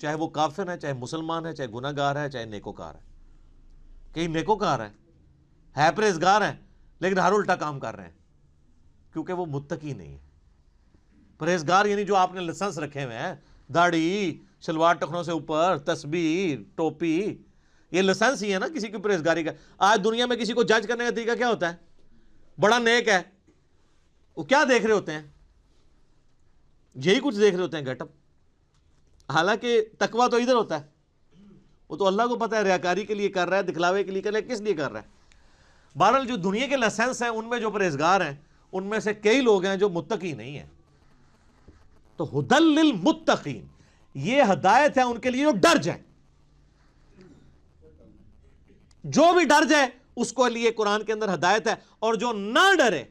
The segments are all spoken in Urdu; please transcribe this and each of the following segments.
چاہے وہ کافر ہے، چاہے مسلمان ہے، چاہے گناہ گار ہے، چاہے نیکوکار ہے. کئی نیکوکار ہے پرہیزگار ہیں لیکن ہر الٹا کام کر رہے ہیں کیونکہ وہ متقی نہیں ہے. پرہیزگار یعنی جو آپ نے لائسنس رکھے ہوئے ہیں، داڑھی، شلوار ٹخنوں سے اوپر، تسبیح، ٹوپی، یہ لائسنس ہی ہے نا کسی کی پرہیزگاری کا. آج دنیا میں کسی کو جج کرنے کا طریقہ کیا ہوتا ہے؟ بڑا نیک ہے، وہ کیا دیکھ رہے ہوتے ہیں؟ یہی کچھ دیکھ رہے ہوتے ہیں، گیٹ اپ. حالانکہ تقویٰ تو ادھر ہوتا ہے، وہ تو اللہ کو پتہ ہے ریاکاری کے لیے کر رہا ہے، دکھلاوے کے لیے کر رہا ہے، کس لیے کر رہا ہے. بہرحال جو دنیا کے لائسنس ہیں ان میں جو پرہیزگار ہیں ان میں سے کئی لوگ ہیں جو متقی نہیں ہیں. تو ہدی للمتقین، یہ ہدایت ہے ان کے لیے جو ڈر جائیں. جو بھی ڈر جائے اس کو لیے قرآن کے اندر ہدایت ہے، اور جو نہ ڈرے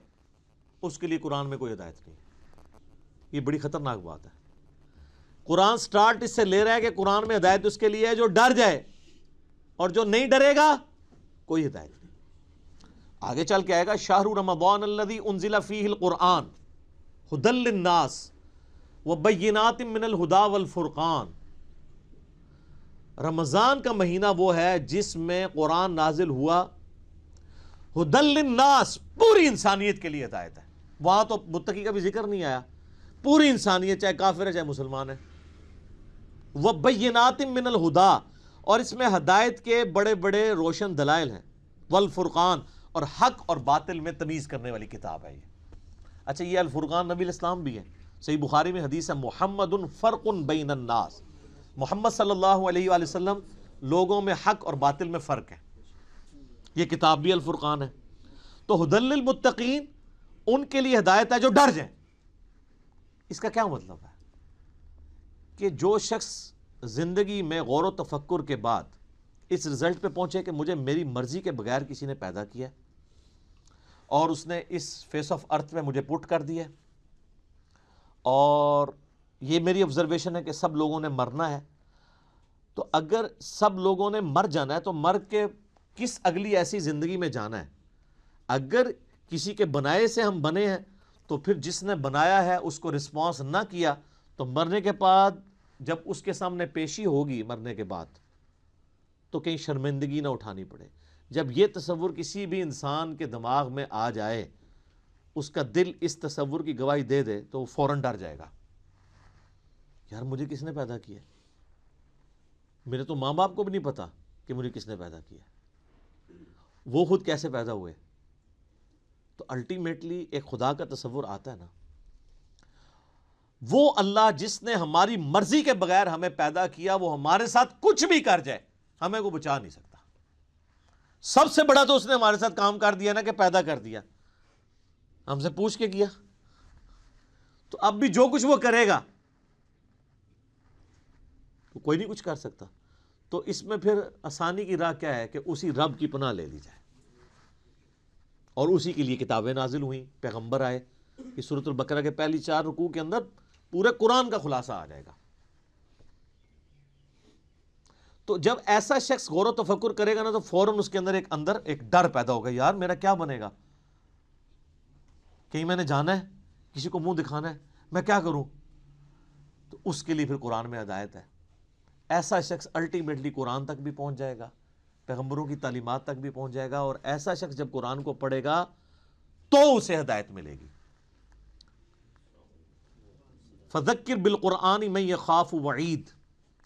اس کے لیے قرآن میں کوئی ہدایت نہیں. یہ بڑی خطرناک بات ہے. قرآن سٹارٹ اس سے لے رہا ہے کہ قرآن میں ہدایت اس کے لیے ہے جو ڈر جائے، اور جو نہیں ڈرے گا کوئی ہدایت نہیں. آگے چل کے آئے گا شہر رمضان الذی انزل فیہ القرآن ھدی للناس وبینات من الہدی والفرقان. رمضان کا مہینہ وہ ہے جس میں قرآن نازل ہوا ھدی للناس، پوری انسانیت کے لیے ہدایت ہے. وہاں تو متقی کا بھی ذکر نہیں آیا، پوری انسانیت چاہے کافر ہے چاہے مسلمان ہے. وبینات من الہدی، اور اس میں ہدایت کے بڑے بڑے روشن دلائل ہیں. والفرقان، اور حق اور باطل میں تمیز کرنے والی کتاب ہے یہ. اچھا، یہ الفرقان نبی الاسلام بھی ہے. صحیح بخاری میں حدیث ہے محمد فرق بین الناس، محمد صلی اللہ علیہ وآلہ وسلم لوگوں میں حق اور باطل میں فرق ہے. یہ کتاب بھی الفرقان ہے. تو ھدی للمتقین، ان کے لیے ہدایت ہے جو ڈر جائیں. اس کا کیا مطلب ہے؟ کہ جو شخص زندگی میں غور و تفکر کے بعد اس رزلٹ پہ پہنچے کہ مجھے میری مرضی کے بغیر کسی نے پیدا کیا اور اس نے اس فیس آف ارتھ میں مجھے پٹ کر دیا، اور یہ میری آبزرویشن ہے کہ سب لوگوں نے مرنا ہے. تو اگر سب لوگوں نے مر جانا ہے تو مر کے کس اگلی ایسی زندگی میں جانا ہے؟ اگر کسی کے بنائے سے ہم بنے ہیں تو پھر جس نے بنایا ہے اس کو رسپانس نہ کیا تو مرنے کے بعد جب اس کے سامنے پیشی ہوگی مرنے کے بعد تو کہیں شرمندگی نہ اٹھانی پڑے. جب یہ تصور کسی بھی انسان کے دماغ میں آ جائے، اس کا دل اس تصور کی گواہی دے دے تو وہ فوراً ڈر جائے گا. یار مجھے کس نے پیدا کیا؟ میرے تو ماں باپ کو بھی نہیں پتا کہ مجھے کس نے پیدا کیا، وہ خود کیسے پیدا ہوئے. تو الٹیمیٹلی ایک خدا کا تصور آتا ہے نا. وہ اللہ جس نے ہماری مرضی کے بغیر ہمیں پیدا کیا، وہ ہمارے ساتھ کچھ بھی کر جائے ہمیں کو بچا نہیں سکتا. سب سے بڑا تو اس نے ہمارے ساتھ کام کر دیا نا کہ پیدا کر دیا، ہم سے پوچھ کے کیا. تو اب بھی جو کچھ وہ کرے گا تو کوئی نہیں کچھ کر سکتا. تو اس میں پھر آسانی کی راہ کیا ہے کہ اسی رب کی پناہ لے لی جائے، اور اسی کے لیے کتابیں نازل ہوئیں، پیغمبر آئے. اس سورۃ البقرہ کے پہلی 4 رکوع کے اندر پورے قرآن کا خلاصہ آ جائے گا. تو جب ایسا شخص غور و تفکر کرے گا نا تو فوراً اس کے اندر ایک ڈر پیدا ہوگا، یار میرا کیا بنے گا؟ کہیں میں نے جانا ہے، کسی کو منہ دکھانا ہے، میں کیا کروں؟ تو اس کے لیے پھر قرآن میں ہدایت ہے. ایسا شخص الٹیمیٹلی قرآن تک بھی پہنچ جائے گا، پیغمبروں کی تعلیمات تک بھی پہنچ جائے گا، اور ایسا شخص جب قرآن کو پڑھے گا تو اسے ہدایت ملے گی. فذکر بالقرآن من یخاف وعید،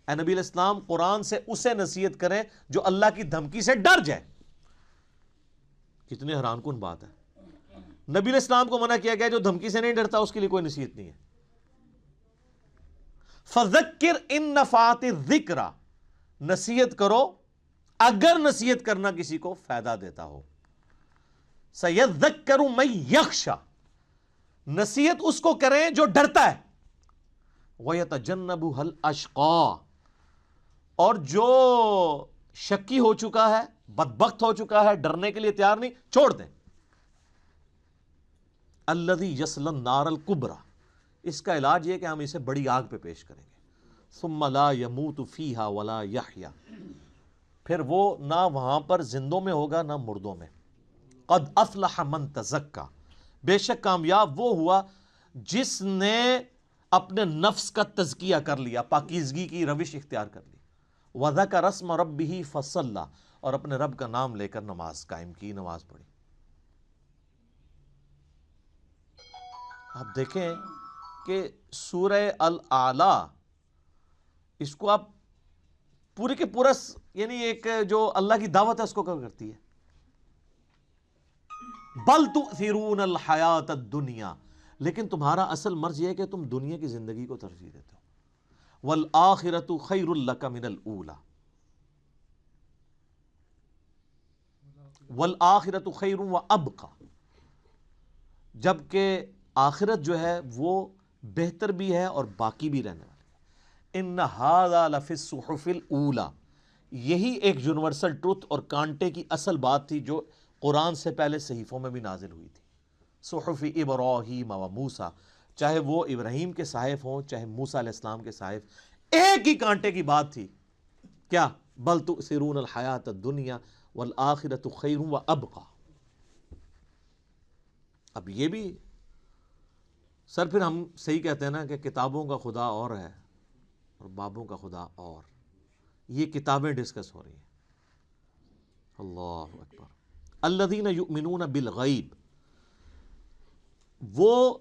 اے نبی علیہ السلام قرآن سے اسے نصیحت کریں جو اللہ کی دھمکی سے ڈر جائے. کتنی حیران کن بات ہے. نبی علیہ السلام کو منع کیا گیا جو دھمکی سے نہیں ڈرتا اس کے لیے کوئی نصیحت نہیں ہے. فذکر ان نفعت الذکر، نصیحت کرو اگر نصیحت کرنا کسی کو فائدہ دیتا ہو. سیذکر من یخشی، نصیحت اس کو کریں جو ڈرتا ہے. ویتجنبها الاشقی، اور جو شکی ہو چکا ہے، بدبخت ہو چکا ہے، ڈرنے کے لیے تیار نہیں، چھوڑ دیں. الذی یصلی النار الکبری، اس کا علاج یہ کہ ہم اسے بڑی آگ پہ پیش کریں گے. ثم لا يموت فیہا ولا یحیا، پھر وہ نہ وہاں پر زندوں میں ہوگا نہ مردوں میں. قد افلح من تزکا، بے شک کامیاب وہ ہوا جس نے اپنے نفس کا تزکیہ کر لیا، پاکیزگی کی روش اختیار کر لی، وَذَكَرَ اسْمَ رَبِّهِ فَصَلَّى، اور اپنے رب کا نام لے کر نماز قائم کی، نماز پڑھی۔ آپ دیکھیں کہ سورہ الاعلیٰ، اس کو آپ پورے کے پورا یعنی ایک جو اللہ کی دعوت ہے اس کو کور کرتی ہے۔ بل تؤثرون الحیات الدنیا، لیکن تمہارا اصل مرض یہ ہے کہ تم دنیا کی زندگی کو ترجیح دیتے ہو، والآخرۃ خیر لک من الاولی، والآخرۃ خیر وابقی، جبکہ آخرت جو ہے وہ بہتر بھی ہے اور باقی بھی رہنے والی ہے۔ ان ھذا لفی الصحف الاولی، یہی ایک یونیورسل ٹروتھ اور کانٹے کی اصل بات تھی جو قرآن سے پہلے صحیفوں میں بھی نازل ہوئی تھی۔ صحف ابراہیم و موسیٰ، چاہے وہ ابراہیم کے صحائف ہوں چاہے موسیٰ علیہ السلام کے صحائف، ایک ہی کانٹے کی بات تھی، کیا؟ بل تؤثرون الحیات الدنیا والآخرۃ خیر وابقی۔ اب یہ بھی سر پھر ہم صحیح کہتے ہیں نا کہ کتابوں کا خدا اور ہے اور بابوں کا خدا اور، یہ کتابیں ڈسکس ہو رہی ہیں۔ اللہ اکبر۔ الذین یؤمنون بالغیب، وہ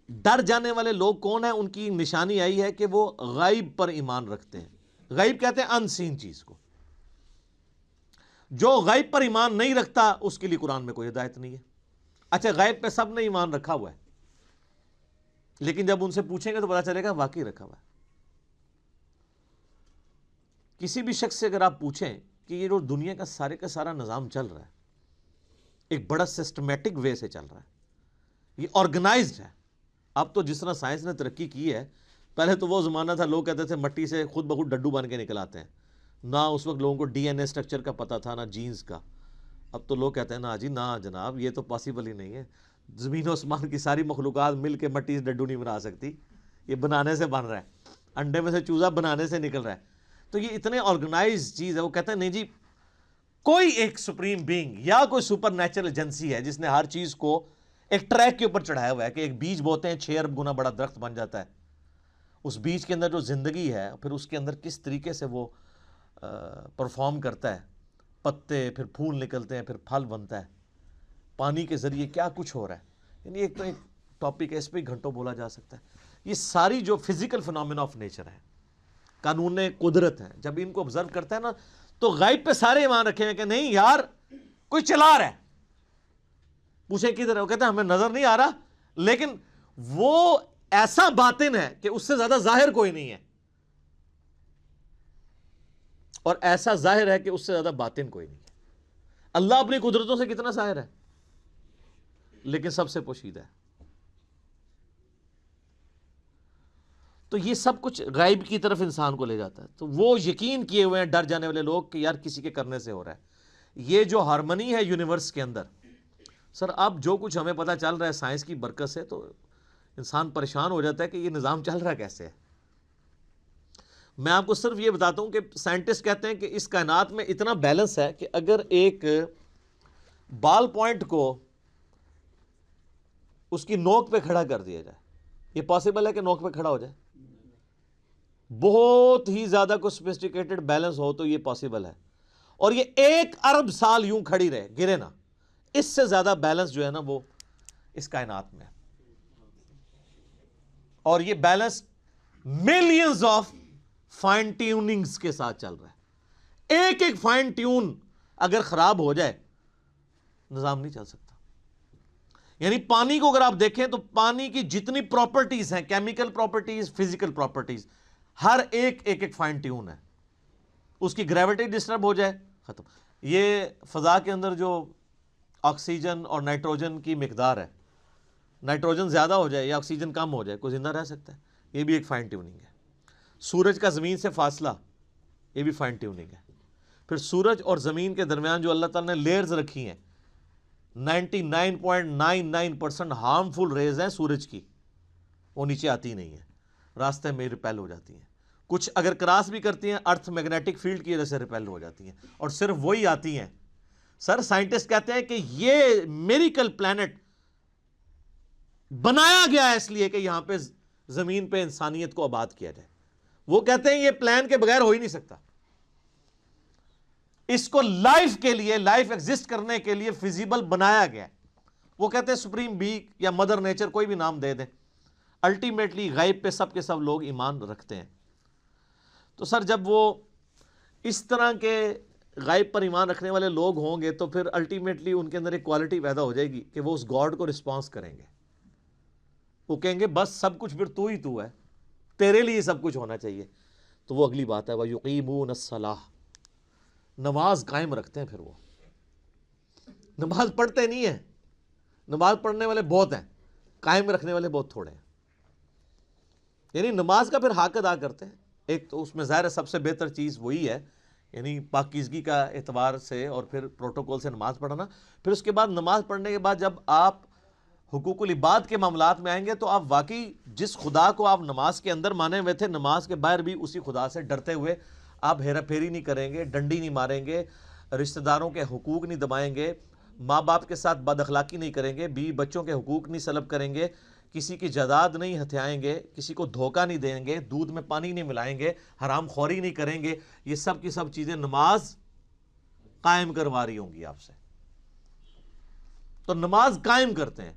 ڈر جانے والے لوگ کون ہیں؟ ان کی نشانی آئی ہے کہ وہ غیب پر ایمان رکھتے ہیں۔ غیب کہتے ہیں ان سین چیز کو۔ جو غیب پر ایمان نہیں رکھتا اس کے لیے قرآن میں کوئی ہدایت نہیں ہے۔ اچھا، غیب پہ سب نے ایمان رکھا ہوا ہے، لیکن جب ان سے پوچھیں گے تو پتا چلے گا واقعی رکھا ہوا ہے۔ کسی بھی شخص سے اگر آپ پوچھیں کہ یہ جو دنیا کا سارے کا سارا نظام چل رہا ہے، ایک بڑا سسٹمیٹک وے سے چل رہا ہے، یہ آرگنائزڈ ہے۔ اب تو جس طرح سائنس نے ترقی کی ہے، پہلے تو وہ زمانہ تھا لوگ کہتے تھے مٹی سے خود بخود ڈڈو بن کے نکل آتے ہیں، نہ اس وقت لوگوں کو ڈی این اے اسٹرکچر کا پتہ تھا نہ جینز کا۔ اب تو لوگ کہتے ہیں نا جی نا جناب، یہ تو پاسبل ہی نہیں ہے، زمین و آسمان کی ساری مخلوقات مل کے مٹی سے ڈڈو نہیں بنا سکتی، یہ بنانے سے بن رہا ہے، انڈے میں سے چوزا بنانے سے نکل رہا ہے۔ تو یہ اتنے آرگنائز چیز ہے، وہ کہتے ہیں نہیں جی کوئی ایک سپریم بینگ یا کوئی سپر نیچرل ایجنسی ہے جس نے ہر چیز کو ایک ٹریک کے اوپر چڑھایا ہوا ہے کہ ایک بیج بوتے ہیں 6 ارب گنا بڑا درخت بن جاتا ہے، اس بیج کے اندر جو زندگی ہے پھر اس کے اندر کس طریقے سے وہ پرفارم کرتا ہے، پتے پھر پھول نکلتے ہیں پھر پھل بنتا ہے، پانی کے ذریعے کیا کچھ ہو رہا ہے، یعنی ایک تو ایک ٹاپک ہے، اس پہ گھنٹوں بولا جا سکتا ہے۔ یہ ساری جو فزیکل فنامنا آف نیچر ہے، قانون قدرت ہے، جب ان کو آبزرو کرتا ہے نا تو غیب پہ سارے ایمان رکھے ہیں کہ نہیں یار کوئی چلا رہا ہے۔ پوچھیں کدھر ہے، وہ کہتے ہیں ہمیں نظر نہیں آ رہا، لیکن وہ ایسا باطن ہے کہ اس سے زیادہ ظاہر کوئی نہیں ہے، اور ایسا ظاہر ہے کہ اس سے زیادہ باطن کوئی نہیں ہے۔ اللہ اپنی قدرتوں سے کتنا ظاہر ہے، لیکن سب سے پوشیدہ ہے۔ تو یہ سب کچھ غیب کی طرف انسان کو لے جاتا ہے۔ تو وہ یقین کیے ہوئے ہیں ڈر جانے والے لوگ کہ یار کسی کے کرنے سے ہو رہا ہے۔ یہ جو ہارمنی ہے یونیورس کے اندر، سر اب جو کچھ ہمیں پتہ چل رہا ہے سائنس کی برکت سے، تو انسان پریشان ہو جاتا ہے کہ یہ نظام چل رہا کیسے ہے۔ میں آپ کو صرف یہ بتاتا ہوں کہ سائنٹسٹ کہتے ہیں کہ اس کائنات میں اتنا بیلنس ہے کہ اگر ایک بال پوائنٹ کو اس کی نوک پہ کھڑا کر دیا جائے، یہ پاسبل ہے کہ نوک پہ کھڑا ہو جائے؟ بہت ہی زیادہ کوئی سوفسٹیکیٹڈ بیلنس ہو تو یہ پاسبل ہے، اور یہ 1 ارب سال یوں کھڑی رہے گرے نا، اس سے زیادہ بیلنس جو ہے نا وہ اس کائنات میں ہے۔ اور یہ balance millions of fine tunings کے ساتھ چل رہا ہے۔ ایک ایک فائن ٹیون اگر خراب ہو جائے نظام نہیں چل سکتا۔ یعنی پانی کو اگر آپ دیکھیں تو پانی کی جتنی پراپرٹیز ہیں، کیمیکل پراپرٹیز، فزیکل پراپرٹیز، ہر ایک فائن ٹیون ہے۔ اس کی گریوٹی ڈسٹرب ہو جائے ختم۔ یہ فضا کے اندر جو آکسیجن اور نائٹروجن کی مقدار ہے، نائٹروجن زیادہ ہو جائے یا آکسیجن کم ہو جائے، کوئی زندہ رہ سکتا ہے؟ یہ بھی ایک فائن ٹیوننگ ہے۔ سورج کا زمین سے فاصلہ، یہ بھی فائن ٹیوننگ ہے۔ پھر سورج اور زمین کے درمیان جو اللہ تعالیٰ نے لیئرز رکھی ہیں، 99.99% ہارمفل ریز ہیں سورج کی، وہ نیچے آتی نہیں ہیں، راستے میں ریپیل ہو جاتی ہیں۔ کچھ اگر کراس بھی کرتی ہیں ارتھ میگنیٹک فیلڈ کی وجہ سے ریپیل ہو جاتی ہیں، اور صرف وہی آتی ہیں۔ سر سائنٹسٹ کہتے ہیں کہ یہ میریکل پلانٹ بنایا گیا ہے اس لیے کہ یہاں پہ زمین پہ انسانیت کو آباد کیا جائے. وہ کہتے ہیں یہ پلان کے بغیر ہو ہی نہیں سکتا. اس کو لائف کے لیے، لائف ایگزسٹ کرنے کے لیے فیزیبل بنایا گیا. وہ کہتے ہیں سپریم بی یا مدر نیچر، کوئی بھی نام دے دیں، الٹیمیٹلی غیب پہ سب کے سب لوگ ایمان رکھتے ہیں. تو سر جب وہ اس طرح کے غیب پر ایمان رکھنے والے لوگ ہوں گے تو پھر الٹیمیٹلی ان کے اندر ایک کوالٹی پیدا ہو جائے گی کہ وہ اس گاڈ کو رسپانس کریں گے. وہ کہیں گے بس سب کچھ پھر تو ہی تو ہے، تیرے لیے سب کچھ ہونا چاہیے. تو وہ اگلی بات ہے، وَيُقِيمُونَ الصَّلَاةَ، نماز قائم رکھتے ہیں. پھر وہ نماز پڑھتے نہیں ہیں. نماز پڑھنے والے بہت ہیں، قائم رکھنے والے بہت تھوڑے ہیں. یعنی نماز کا پھر حق ادا کرتے ہیں. ایک تو اس میں ظاہر ہے سب سے بہتر چیز وہی ہے، یعنی پاکیزگی کا اعتبار سے اور پھر پروٹوکول سے نماز پڑھنا. پھر اس کے بعد نماز پڑھنے کے بعد جب آپ حقوق العباد کے معاملات میں آئیں گے تو آپ واقعی جس خدا کو آپ نماز کے اندر مانے ہوئے تھے، نماز کے باہر بھی اسی خدا سے ڈرتے ہوئے آپ ہیرا پھیری نہیں کریں گے، ڈنڈی نہیں ماریں گے، رشتہ داروں کے حقوق نہیں دبائیں گے، ماں باپ کے ساتھ بد اخلاقی نہیں کریں گے، بیوی بچوں کے حقوق نہیں سلب کریں گے، کسی کی جائیداد نہیں ہتھیائیں گے، کسی کو دھوکہ نہیں دیں گے، دودھ میں پانی نہیں ملائیں گے، حرام خوری نہیں کریں گے. یہ سب کی سب چیزیں نماز قائم کروا رہی ہوں گی آپ سے. تو نماز قائم کرتے ہیں.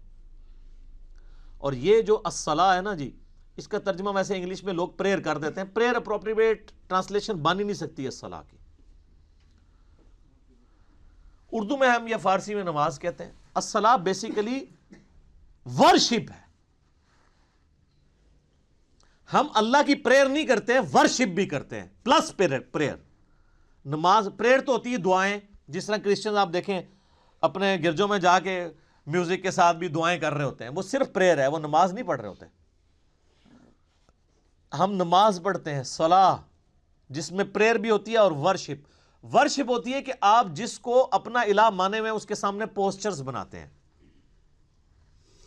اور یہ جو الصلاۃ ہے نا جی، اس کا ترجمہ ویسے انگلش میں لوگ پریئر کر دیتے ہیں. پریئر اپروپریٹ ٹرانسلیشن بن ہی نہیں سکتی الصلاۃ کی. اردو میں ہم یا فارسی میں نماز کہتے ہیں. الصلاۃ بیسیکلی ورشپ ہے. ہم اللہ کی پریئر نہیں کرتے ہیں، ورشپ بھی کرتے ہیں پلس پریئر. نماز پریئر تو ہوتی ہے دعائیں، جس طرح کرسچنز آپ دیکھیں اپنے گرجوں میں جا کے میوزک کے ساتھ بھی دعائیں کر رہے ہوتے ہیں، وہ صرف پریئر ہے، وہ نماز نہیں پڑھ رہے ہوتے. ہم نماز پڑھتے ہیں صلاح، جس میں پریئر بھی ہوتی ہے اور ورشپ. ورشپ ہوتی ہے کہ آپ جس کو اپنا الہ مانے ہوئے اس کے سامنے پوسچرز بناتے ہیں.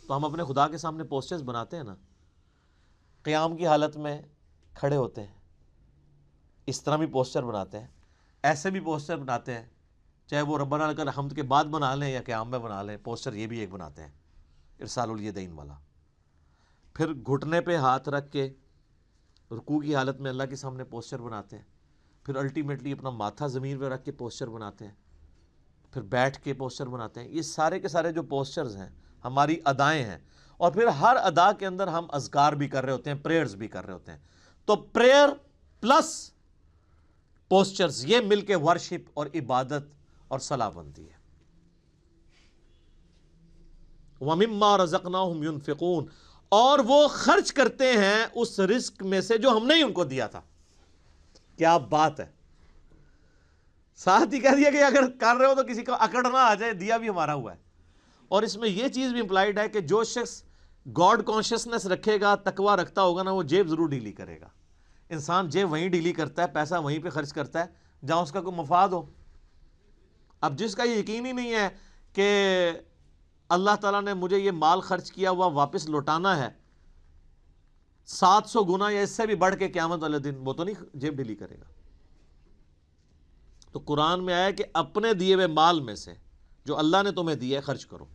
تو ہم اپنے خدا کے سامنے پوسچرز بناتے ہیں نا، قیام کی حالت میں کھڑے ہوتے ہیں، اس طرح بھی پوسچر بناتے ہیں، ایسے بھی پوسچر بناتے ہیں، چاہے وہ ربنا لک الحمد کے بعد بنا لیں یا قیام میں بنا لیں. پوسچر یہ بھی ایک بناتے ہیں، ارسال الیدین والا. پھر گھٹنے پہ ہاتھ رکھ کے رکوع کی حالت میں اللہ کے سامنے پوسچر بناتے ہیں. پھر الٹیمیٹلی اپنا ماتھا زمین پہ رکھ کے پوسچر بناتے ہیں. پھر بیٹھ کے پوسچر بناتے ہیں. یہ سارے کے سارے جو پوسچرز ہیں ہماری ادائیں ہیں. اور پھر ہر ادا کے اندر ہم اذکار بھی کر رہے ہوتے ہیں، پریئرز بھی کر رہے ہوتے ہیں. تو پریئر پلس پوسچرز یہ مل کے ورشپ اور عبادت اور صلاح بنتی ہے. وَمِمَّا رَزَقْنَاهُمْ يُنْفِقُونَ، اور وہ خرچ کرتے ہیں اس رزق میں سے جو ہم نے ہی ان کو دیا تھا. کیا بات ہے! ساتھ ہی کہہ دیا کہ اگر کر رہے ہو تو کسی کو اکڑ نہ آ جائے، دیا بھی ہمارا ہوا ہے. اور اس میں یہ چیز بھی امپلائڈ ہے کہ جو شخص گاڈ کانشیسنس رکھے گا، تقوی رکھتا ہوگا نا، وہ جیب ضرور ڈیلی کرے گا. انسان جیب وہیں ڈیلی کرتا ہے، پیسہ وہیں پہ خرچ کرتا ہے جہاں اس کا کوئی مفاد ہو. اب جس کا یہ یقین ہی نہیں ہے کہ اللہ تعالیٰ نے مجھے یہ مال خرچ کیا ہوا واپس لوٹانا ہے 700 گنا یا اس سے بھی بڑھ کے قیامت والے دن، وہ تو نہیں جیب ڈیلی کرے گا. تو قرآن میں آیا کہ اپنے دیے ہوئے مال میں سے جو اللہ نے تمہیں دیا ہے خرچ کرو.